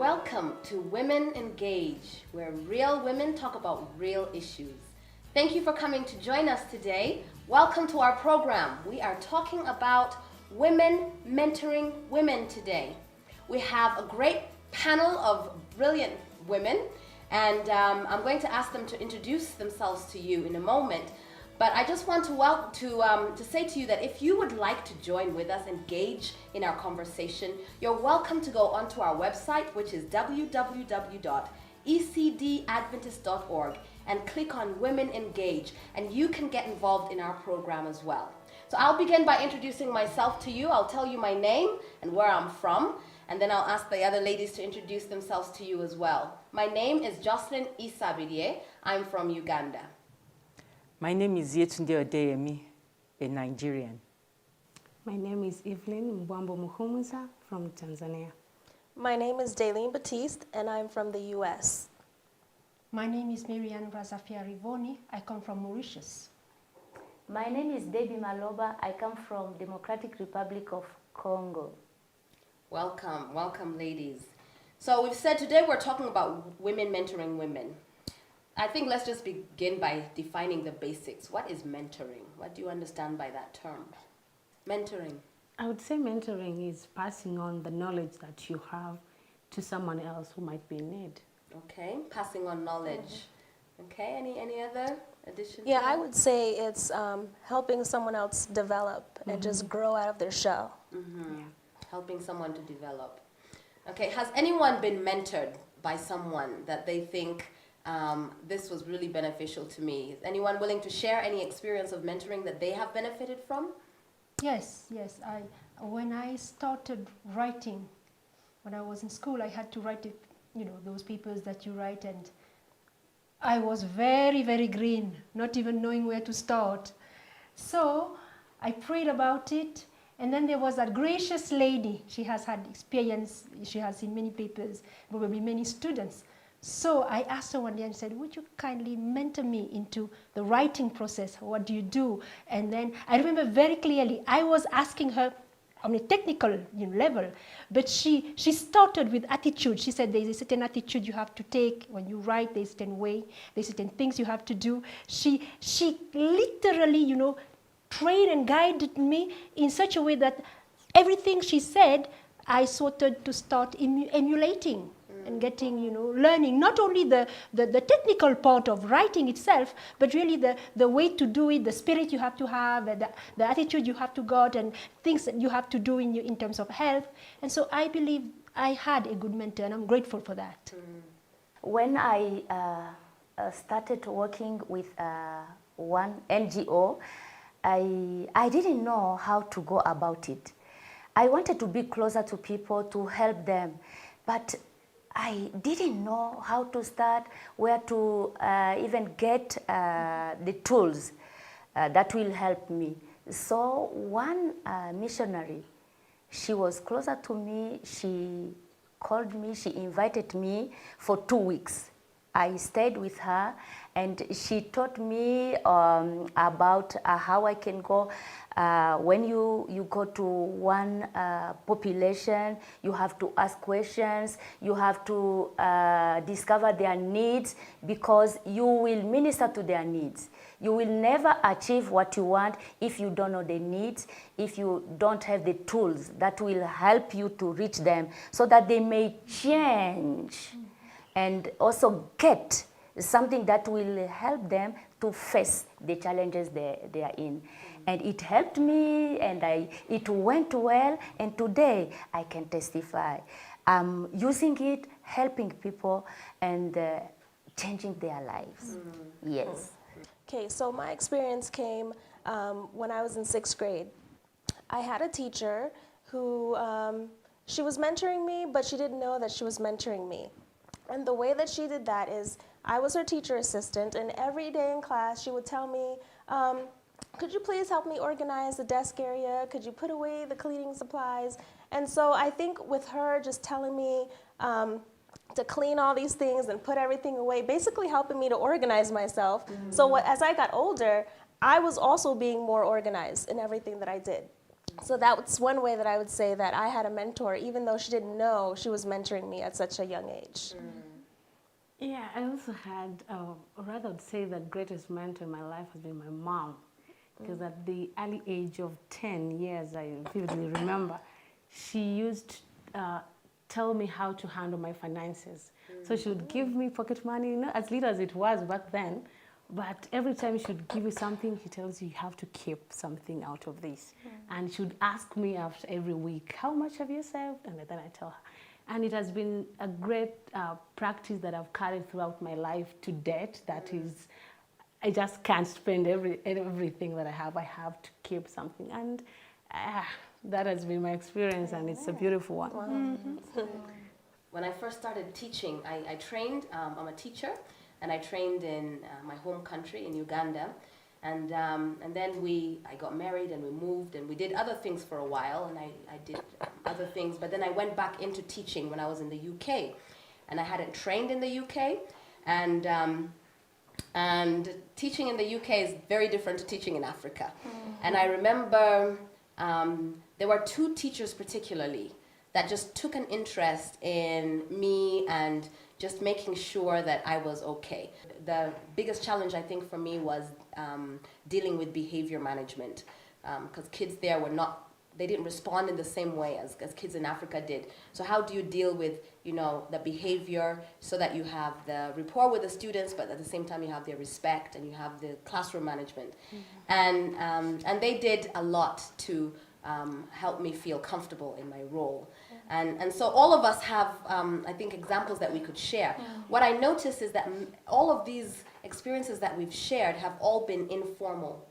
Welcome to Women Engage, where real women talk about real issues. Thank you for coming to join us today. Welcome to our program. We are talking about women mentoring women today. We have a great panel of brilliant women, and I'm going to ask them to introduce themselves to you in a moment. But I just want to say to you that if you would like to join with us, engage in our conversation, you're welcome to go onto our website, which is www.ecdadventist.org, and click on Women Engage, and you can get involved in our program as well. So I'll begin by introducing myself to you. I'll tell you my name and where I'm from, and then I'll ask the other ladies to introduce themselves to you as well. My name is Jocelyn Isabirie. I'm from Uganda. My name is Yetunde Odeyemi, a Nigerian. My name is Evelyn Mbwambo Muhumuza from Tanzania. My name is Daylene Batiste, and I'm from the U.S. My name is Marianne Razafia Rivoni. I come from Mauritius. My name is Debbie Maloba. I come from Democratic Republic of Congo. Welcome, welcome ladies. So we've said today we're talking about women mentoring women. I think let's just begin by defining the basics. What is mentoring? What do you understand by that term? Mentoring. I would say mentoring is passing on the knowledge that you have to someone else who might be in need. Okay, passing on knowledge. Okay, any other additions? Yeah, I would say it's helping someone else develop and just grow out of their shell. Helping someone to develop. Okay, has anyone been mentored by someone that they think this was really beneficial to me? Is anyone willing to share any experience of mentoring that they have benefited from? Yes. When I started writing, when I was in school, I had to write it, those papers that you write, and I was very, very green, not even knowing where to start. So I prayed about it, and then there was that gracious lady. She has had experience. She has seen many papers, probably many students. So I asked her one day and said, would you kindly mentor me into the writing process? What do you do? And then I remember very clearly, I was asking her on a technical level, but she started with attitude. She said there's a certain attitude you have to take when you write, there's a certain way, there's certain things you have to do. She literally, trained and guided me in such a way that everything she said, I started to start emulating. And getting, learning not only the technical part of writing itself, but really the way to do it, the spirit you have to have, the attitude you have to got, and things that you have to do in terms of health. And so I believe I had a good mentor, and I'm grateful for that. When I started working with one NGO, I didn't know how to go about it. I wanted to be closer to people, to help them, but I didn't know how to start, where to even get the tools that will help me. So one missionary, she was closer to me, she called me, she invited me for 2 weeks. I stayed with her, and she taught me about how I can go. When you go to one population, you have to ask questions, you have to discover their needs, because you will minister to their needs. You will never achieve what you want if you don't know the needs, if you don't have the tools that will help you to reach them so that they may change and also get something that will help them to face the challenges they are in. And it helped me, and it went well, and today I can testify. I'm using it, helping people, and changing their lives. Yes. Okay, so my experience came when I was in 6th grade. I had a teacher who, she was mentoring me, but she didn't know that she was mentoring me. And the way that she did that is, I was her teacher assistant, and every day in class she would tell me, could you please help me organize the desk area? Could you put away the cleaning supplies? And so I think with her just telling me to clean all these things and put everything away, basically helping me to organize myself. So as I got older, I was also being more organized in everything that I did. So that's one way that I would say that I had a mentor, even though she didn't know she was mentoring me at such a young age. Yeah, I also had, or rather I would say the greatest mentor in my life has been my mom. Because at the early age of 10 years, I vividly remember, she used to tell me how to handle my finances. So she would give me pocket money, you know, as little as it was back then, but every time she would give you something, she tells you, you have to keep something out of this. And she would ask me after every week, how much have you saved? And then I tell her. And it has been a great practice that I've carried throughout my life to date. That is, I just can't spend everything that I have. I have to keep something. And that has been my experience, and it's a beautiful one. When I first started teaching, I trained, I'm a teacher, and I trained in my home country in Uganda. And then I got married and we moved and we did other things for a while, and I did other things, but then I went back into teaching when I was in the UK, and I hadn't trained in the UK, and teaching in the UK is very different to teaching in Africa. And I remember there were two teachers particularly that just took an interest in me and just making sure that I was okay. The biggest challenge I think for me was dealing with behavior management, because kids there they didn't respond in the same way as kids in Africa did. So how do you deal with, you know, the behavior so that you have the rapport with the students, but at the same time you have their respect and you have the classroom management. And they did a lot to help me feel comfortable in my role. And so all of us have, I think, examples that we could share. What I notice is that all of these experiences that we've shared have all been informal.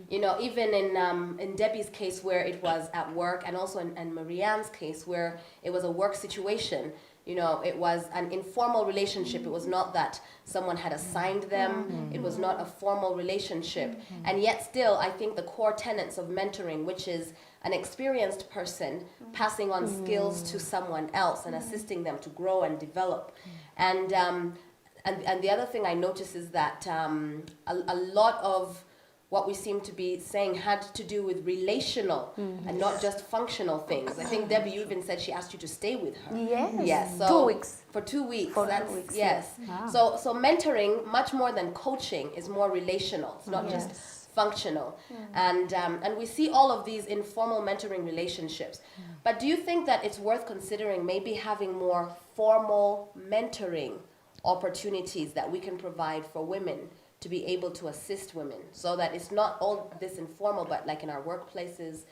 You know, even in Debbie's case where it was at work, and also in Marianne's case where it was a work situation, you know, it was an informal relationship. It was not that someone had assigned them. It was not a formal relationship. And yet still, I think the core tenets of mentoring, which is an experienced person passing on skills to someone else and assisting them to grow and develop. And the other thing I notice is that a lot of what we seem to be saying had to do with relational and not just functional things. I think Debbie, you even said she asked you to stay with her. Yes. So 2 weeks. For 2 weeks. For That's, 2 weeks, yes. Wow. So mentoring, much more than coaching, is more relational. It's not just functional. And we see all of these informal mentoring relationships. But do you think that it's worth considering maybe having more formal mentoring opportunities that we can provide for women to be able to assist women, so that it's not all this informal, but like in our workplaces,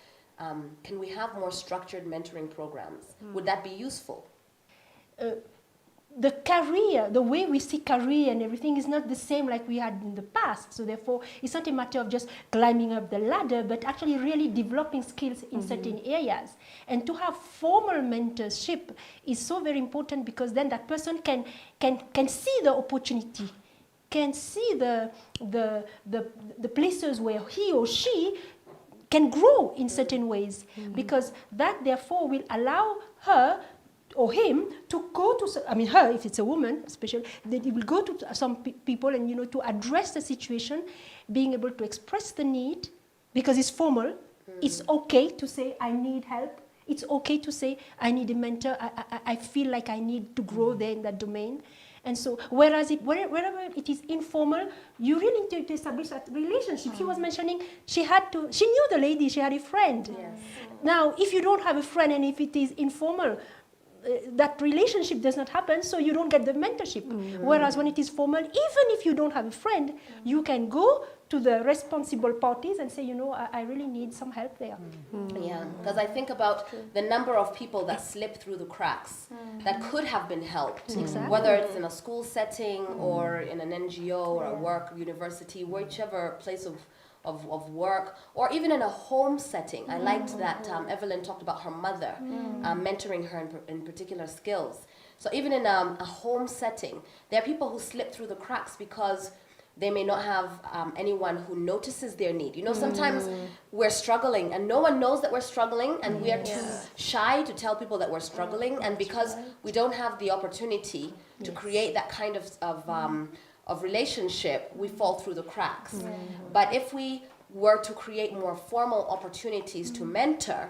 can we have more structured mentoring programs? Would that be useful? The career, the way we see career and everything is not the same like we had in the past. So therefore, it's not a matter of just climbing up the ladder, but actually really developing skills in certain areas. And to have formal mentorship is so very important, because then that person can see the opportunity, can see the places where he or she can grow in certain ways, because that therefore will allow her or him to go to, I mean her, if it's a woman especially, that it will go to some people and, you know, to address the situation, being able to express the need, because it's formal. It's okay to say, I need help. It's okay to say, I need a mentor. I feel like I need to grow there in that domain. And so, whereas wherever it is informal, you really need to establish that relationship. She was mentioning she knew the lady, she had a friend. Yes. Now, if you don't have a friend and if it is informal, that relationship does not happen, so you don't get the mentorship. Whereas when it is formal, even if you don't have a friend, you can go to the responsible parties and say, you know, I really need some help there. Yeah, because I think about the number of people that slip through the cracks that could have been helped, whether it's in a school setting or in an NGO or a work, university, whichever place of work, or even in a home setting. I liked that Evelyn talked about her mother, mentoring her in particular skills. So even in a home setting, there are people who slip through the cracks because they may not have anyone who notices their need. You know, sometimes we're struggling and no one knows that we're struggling, and we are too shy to tell people that we're struggling, and because we don't have the opportunity to create that kind of relationship, we fall through the cracks. But if we were to create more formal opportunities to mentor,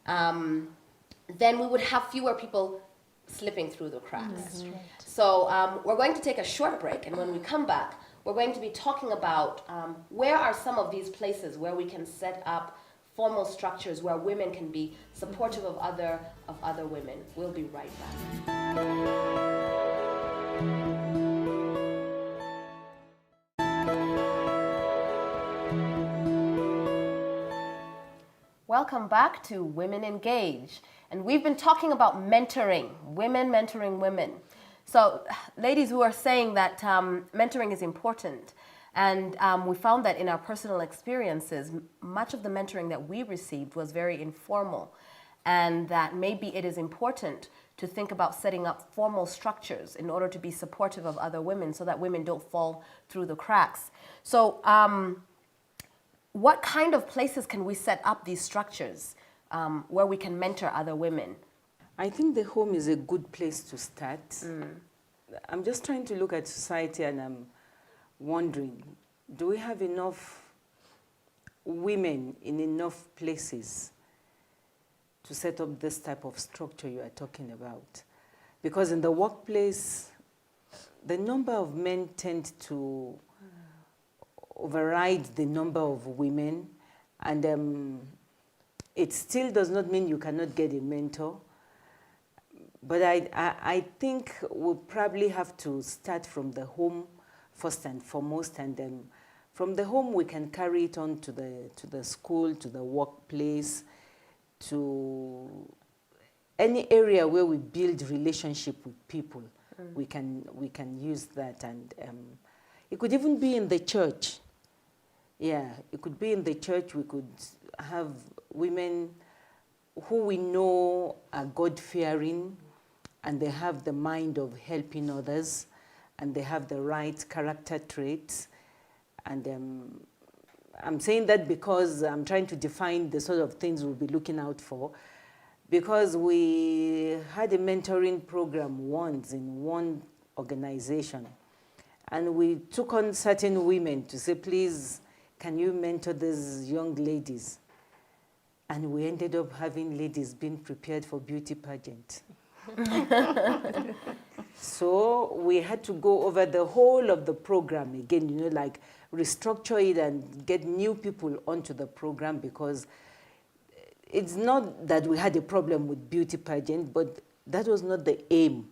then we would have fewer people slipping through the cracks. That's right. So we're going to take a short break, and when we come back, we're going to be talking about where are some of these places where we can set up formal structures where women can be supportive of other women. We'll be right back. Welcome back to Women Engage. And we've been talking about mentoring, women mentoring women. So ladies who are saying that mentoring is important, and we found that in our personal experiences, much of the mentoring that we received was very informal, and that maybe it is important to think about setting up formal structures in order to be supportive of other women so that women don't fall through the cracks. So what kind of places can we set up these structures where we can mentor other women? I think the home is a good place to start. I'm just trying to look at society, and I'm wondering, do we have enough women in enough places to set up this type of structure you are talking about? Because in the workplace, the number of men tend to override the number of women, and it still does not mean you cannot get a mentor. But I think we'll probably have to start from the home first and foremost, and then from the home we can carry it on to the school, to the workplace, to any area where we build relationship with people. We can use that, and it could even be in the church. Yeah, it could be in the church. We could have women who we know are God-fearing, and they have the mind of helping others, and they have the right character traits. And I'm saying that because I'm trying to define the sort of things we'll be looking out for, because we had a mentoring program once in one organization, and we took on certain women to say, please, can you mentor these young ladies? And we ended up having ladies being prepared for beauty pageant. So we had to go over the whole of the program again, like restructure it and get new people onto the program, because it's not that we had a problem with beauty pageant, but that was not the aim.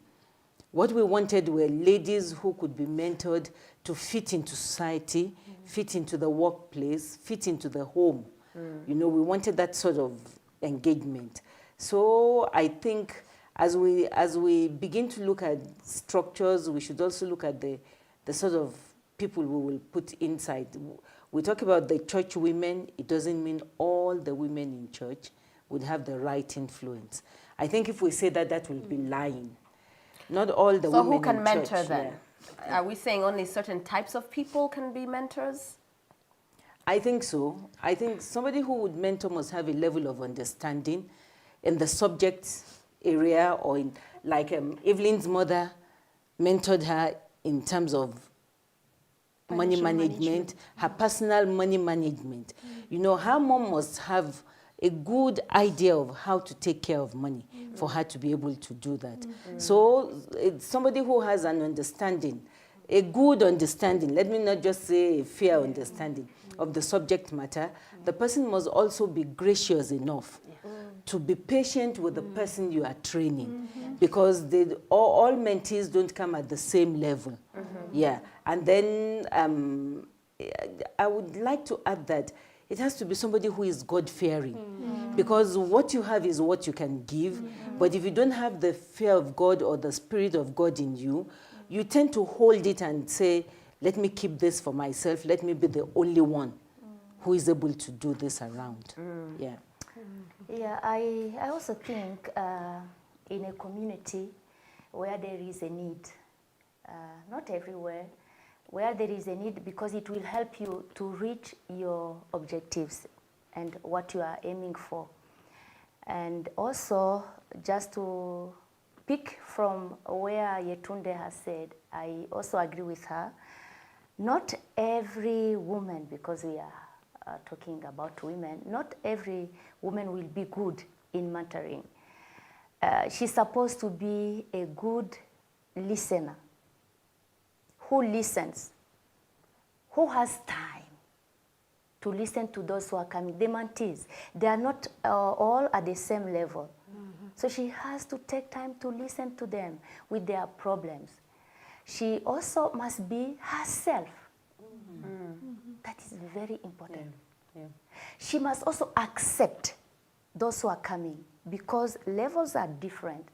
What we wanted were ladies who could be mentored to fit into society, fit into the workplace, fit into the home. We wanted that sort of engagement. So I think as we begin to look at structures, we should also look at the sort of people we will put inside. We talk about the church women. It doesn't mean all the women in church would have the right influence. I think if we say that, that will be lying. Not all the women in church. So who can mentor then? Yeah. Are we saying only certain types of people can be mentors? I think so. I think somebody who would mentor must have a level of understanding in the subject area, or in, like Evelyn's mother mentored her in terms of money management, her personal money management. Her mom must have a good idea of how to take care of money for her to be able to do that. So it's somebody who has an understanding, a good understanding, let me not just say a fair understanding of the subject matter. The person must also be gracious enough to be patient with the person you are training, because all mentees don't come at the same level. Yeah, and then I would like to add that it has to be somebody who is God-fearing, because what you have is what you can give, but if you don't have the fear of God or the Spirit of God in you, you tend to hold it and say, let me keep this for myself, let me be the only one who is able to do this around. Yeah. Yeah, I also think in a community where there is a need, not everywhere, where there is a need, because it will help you to reach your objectives and what you are aiming for. And also, just to pick from where Yetunde has said, I also agree with her. Not every woman, because we are talking about women, not every woman will be good in mentoring. She's supposed to be a good listener, who listens, who has time to listen to those who are coming. The mentees, they are not all at the same level. So she has to take time to listen to them with their problems. She also must be herself. That is very important. Yeah. She must also accept those who are coming because levels are different,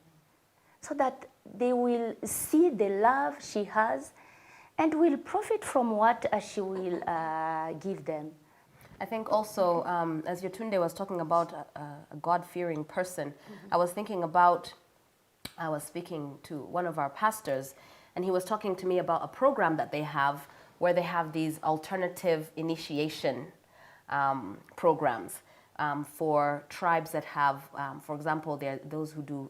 so that they will see the love she has and will profit from what she will give them. I think also, as Yetunde was talking about a God-fearing person, I was thinking about, I was speaking to one of our pastors, and he was talking to me about a program that they have where they have these alternative initiation programs for tribes that have, for example, there are those who do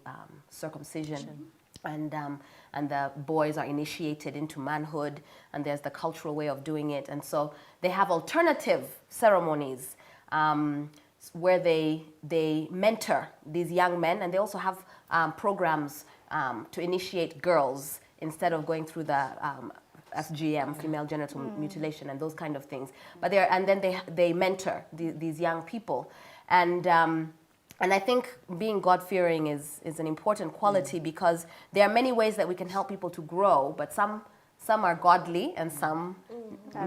circumcision. And the boys are initiated into manhood, and there's the cultural way of doing it. And so they have alternative ceremonies where they mentor these young men, and they also have programs to initiate girls instead of going through the FGM, female genital mutilation, and those kind of things. But then they mentor these young people, and I think being God-fearing is an important quality because there are many ways that we can help people to grow, but some are godly and some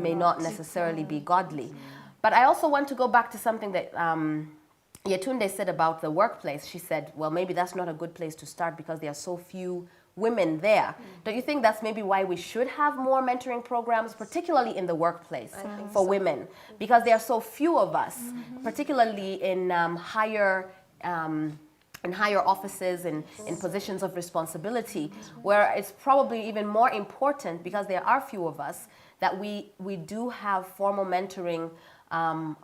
may not necessarily be godly. But I also want to go back to something that Yetunde said about the workplace. She said, well, maybe that's not a good place to start because there are so few women there. Don't you think that's maybe why we should have more mentoring programs, particularly in the workplace for women? Because there are so few of us, particularly in higher offices and in positions of responsibility, where it's probably even more important, because there are few of us, that we do have formal mentoring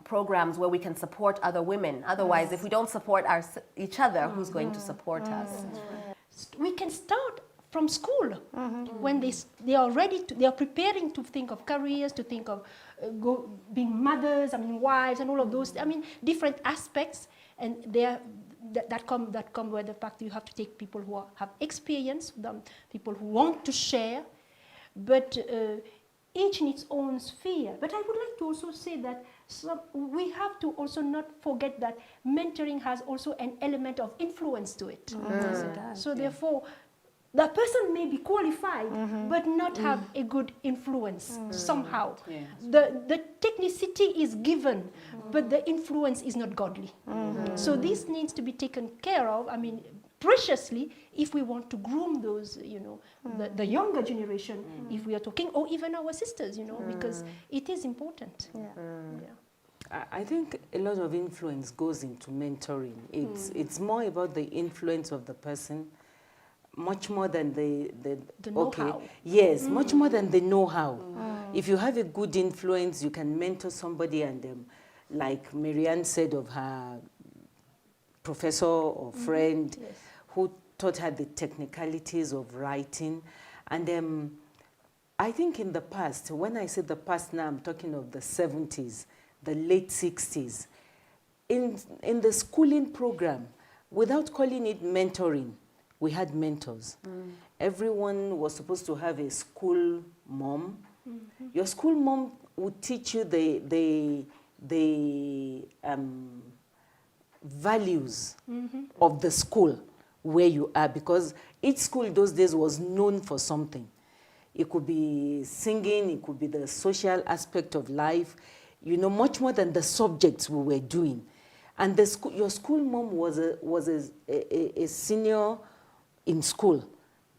programs where we can support other women. Otherwise, if we don't support each other, who's going to support us? We can start from school when they are ready to, they are preparing to think of careers, to think of being mothers, wives, and all of those. Different aspects, and that come with the fact that you have to take people who have experience, people who want to share, but each in its own sphere. But I would like to also say that we have to also not forget that mentoring has also an element of influence to it. Yes, it does. So therefore, the person may be qualified, but not have a good influence somehow. Yeah. The technicity is given, but the influence is not godly. So this needs to be taken care of, preciously, if we want to groom those, the younger generation, if we are talking, or even our sisters, because it is important. I think a lot of influence goes into mentoring. It's more about the influence of the person, much more than the know-how. Yes, much more than the know-how. If you have a good influence, you can mentor somebody, and like Marianne said of her professor or friend who taught her the technicalities of writing. And I think in the past, when I say the past now, I'm talking of the 70s, the late 60s. In the schooling program, without calling it mentoring, we had mentors. Everyone was supposed to have a school mom. Your school mom would teach you the values of the school where you are, because each school those days was known for something. It could be singing, it could be the social aspect of life, much more than the subjects we were doing. And your school mom was a senior in school,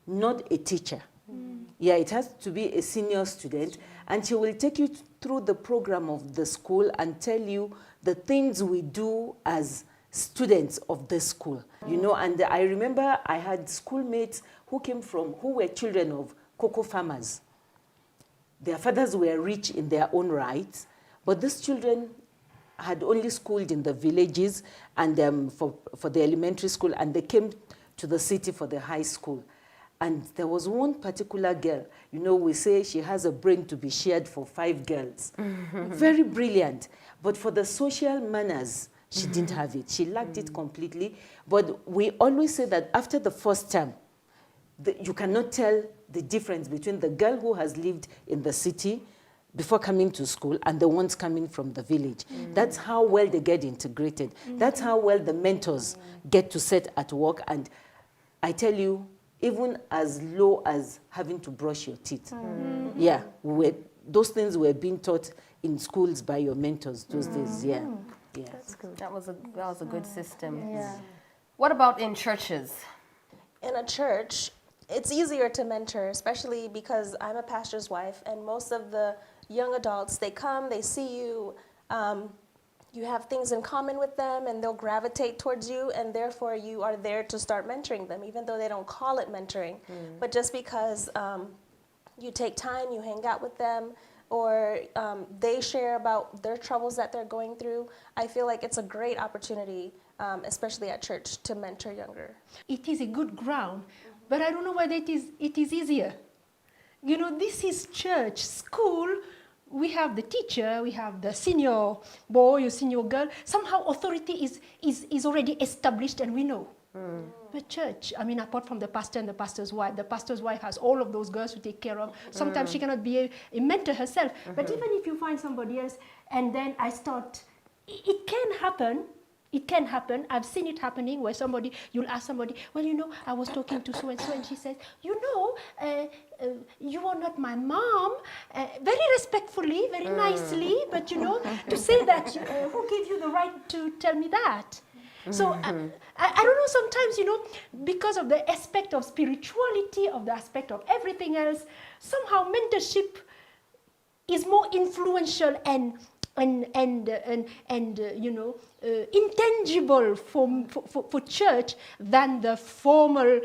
not a teacher. Yeah, it has to be a senior student, and she will take you through the program of the school and tell you the things we do as students of the school. And I remember I had schoolmates who were children of cocoa farmers. Their fathers were rich in their own rights, but these children had only schooled in the villages and for the elementary school, and they came to the city for the high school. And there was one particular girl, you know, we say she has a brain to be shared for 5 girls. Very brilliant. But for the social manners, she didn't have it. She lacked it completely. But we always say that after the first term, you cannot tell the difference between the girl who has lived in the city before coming to school and the ones coming from the village. That's how well they get integrated. That's how well the mentors get to set at work. And I tell you, even as low as having to brush your teeth. Yeah, those things were being taught in schools by your mentors those days. Yeah. Yeah. That's good. That was a good system. Yeah. What about in churches? In a church, it's easier to mentor, especially because I'm a pastor's wife, and most of the young adults, they come, they see you, you have things in common with them, and they'll gravitate towards you, and therefore you are there to start mentoring them, even though they don't call it mentoring. But just because you take time, you hang out with them, or they share about their troubles that they're going through, I feel like it's a great opportunity, especially at church, to mentor younger. It is a good ground, but I don't know whether it is easier. You know, this is church, school. We have the teacher, we have the senior boy or senior girl. Somehow authority is already established and we know. But church, I mean, apart from the pastor and the pastor's wife has all of those girls to take care of. Sometimes she cannot be a mentor herself. But even if you find somebody else and then I start, it can happen. It can happen. I've seen it happening where you'll ask somebody, well, you know, I was talking to so-and-so and she says, you know, you are not my mom. Very respectfully, very nicely, but you know, to say that, who gave you the right to tell me that? So I don't know, sometimes, you know, because of the aspect of spirituality, of the aspect of everything else, somehow mentorship is more influential and you know, intangible for church than the formal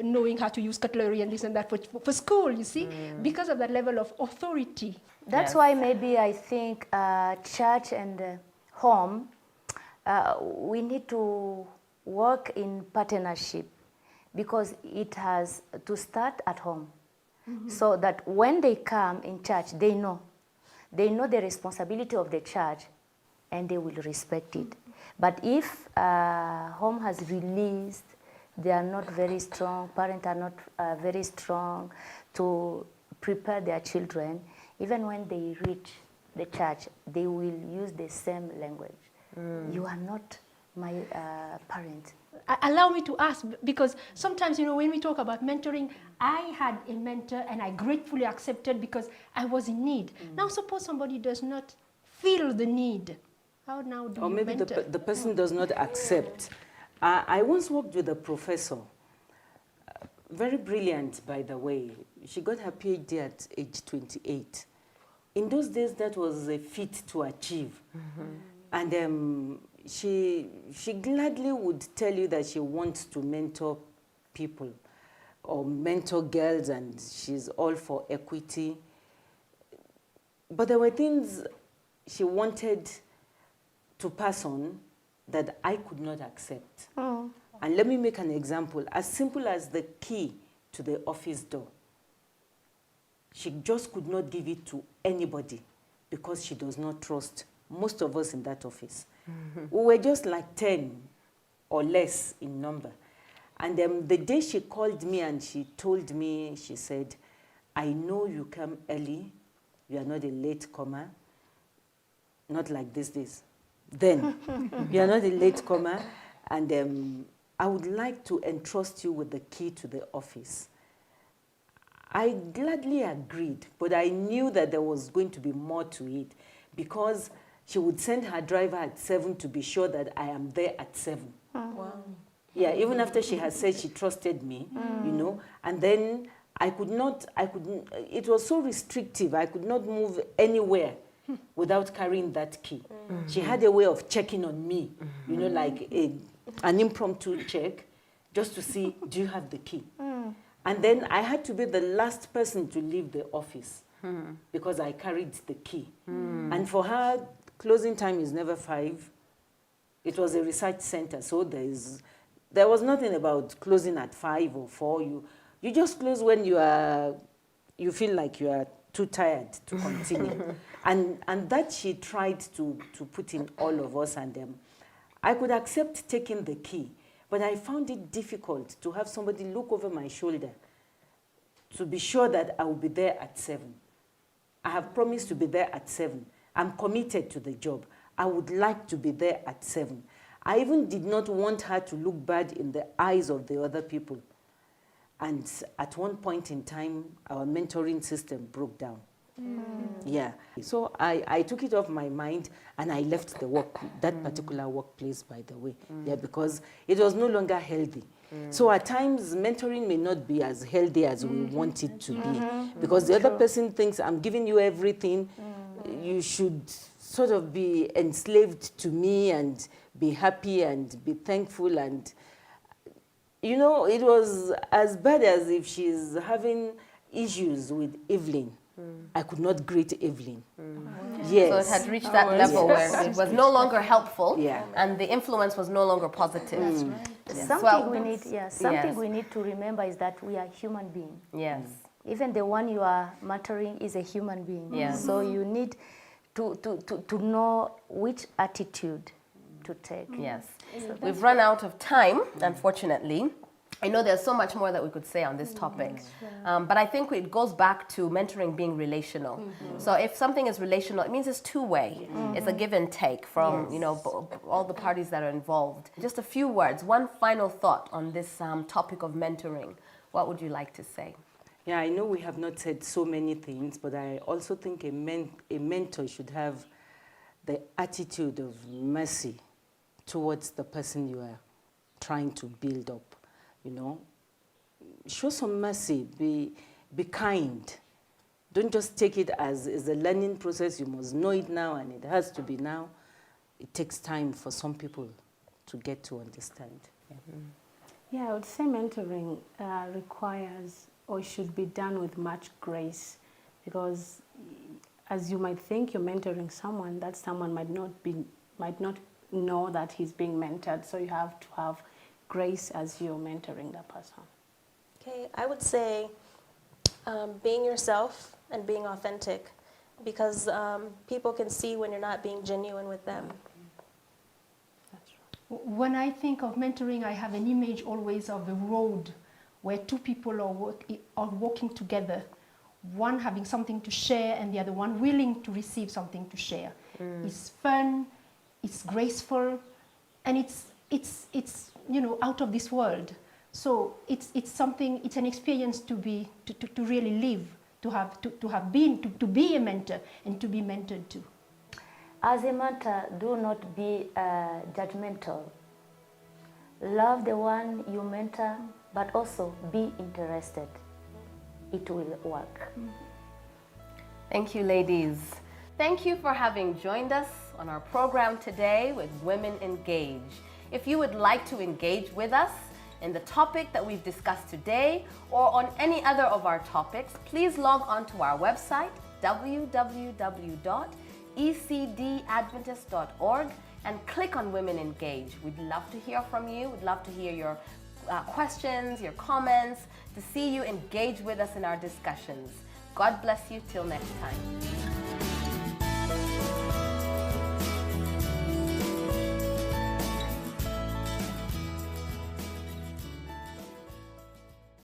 knowing how to use cutlery and this and that for school, you see, because of that level of authority. That's why maybe I think church and home, we need to work in partnership because it has to start at home. So that when they come in church, they know the responsibility of the church and they will respect it. But if home has released, they are not very strong, parents are not very strong to prepare their children, even when they reach the church, they will use the same language. You are not my parent. Allow me to ask, because sometimes, you know, when we talk about mentoring, I had a mentor and I gratefully accepted because I was in need. Now suppose somebody does not feel the need. How now do or you maybe mentor? the person does not accept. I once worked with a professor, very brilliant, by the way. She got her PhD at age 28. In those days, that was a feat to achieve. And she gladly would tell you that she wants to mentor people or mentor girls, and she's all for equity. But there were things she wanted to pass on that I could not accept. And let me make an example, as simple as the key to the office door. She just could not give it to anybody because she does not trust most of us in that office. We were just like 10 or less in number. And the day she called me and she told me, she said, I know you come early, you are not a late comer, not like these days. Then, you are not a late comer, and I would like to entrust you with the key to the office. I gladly agreed, but I knew that there was going to be more to it because she would send her driver at 7 to be sure that I am there at 7. Wow. Yeah, even after she had said she trusted me, you know, and then it was so restrictive, I could not move anywhere without carrying that key. She had a way of checking on me, you know, like an impromptu check, just to see, do you have the key? And then I had to be the last person to leave the office because I carried the key. And for her, closing time is never 5. It was a research center, so there was nothing about closing at 5 or 4. You just close when you feel like you are too tired to continue. and that she tried to put in all of us, and I could accept taking the key, but I found it difficult to have somebody look over my shoulder to be sure that I will be there at 7. I have promised to be there at 7. I'm committed to the job. I would like to be there at 7. I even did not want her to look bad in the eyes of the other people. And at one point in time, our mentoring system broke down. Yeah. So I took it off my mind, and I left the work, that particular workplace, by the way, yeah, because it was no longer healthy. So at times, mentoring may not be as healthy as we want it to be, because the other person thinks, I'm giving you everything, you should sort of be enslaved to me and be happy and be thankful. And, you know, it was as bad as if she's having issues with Evelyn. I could not greet Evelyn. Yes. So it had reached that level where it was no longer helpful, Yeah. and the influence was no longer positive. That's right. Yes. Something Well, we need, something yes. we need to remember is that we are human beings. Yes. Even the one you are mentoring is a human being. Yes. So you need to know which attitude to take. Yes. We've run out of time, unfortunately. I know there's so much more that we could say on this topic, but I think it goes back to mentoring being relational. So if something is relational, it means it's two-way. It's a give and take from you know all the parties that are involved. Just a few words, one final thought on this topic of mentoring. What would you like to say? Yeah, I know we have not said so many things, but I also think a mentor should have the attitude of mercy towards the person you are trying to build up. You know, show some mercy, be kind. Don't just take it as a learning process. You must know it now, and it has to be now. It takes time for some people to get to understand. Yeah, I would say mentoring requires or should be done with much grace, because as you might think you're mentoring someone, that someone might not know that he's being mentored. So you have to have grace as you're mentoring that person. Okay, I would say being yourself and being authentic, because people can see when you're not being genuine with them. That's right. When I think of mentoring, I have an image always of a road where two people are walking together, one having something to share and the other one willing to receive something to share. It's fun, it's graceful, and it's you know, out of this world. So it's something, it's an experience to really live, to be a mentor and to be mentored to. As a mentor, do not be judgmental. Love the one you mentor, but also be interested. It will work. Thank you, ladies. Thank you for having joined us on our program today with Women Engage. If you would like to engage with us in the topic that we've discussed today or on any other of our topics, please log on to our website, www.ecdadventist.org, and click on Women Engage. We'd love to hear from you. We'd love to hear your questions, your comments, to see you engage with us in our discussions. God bless you till next time.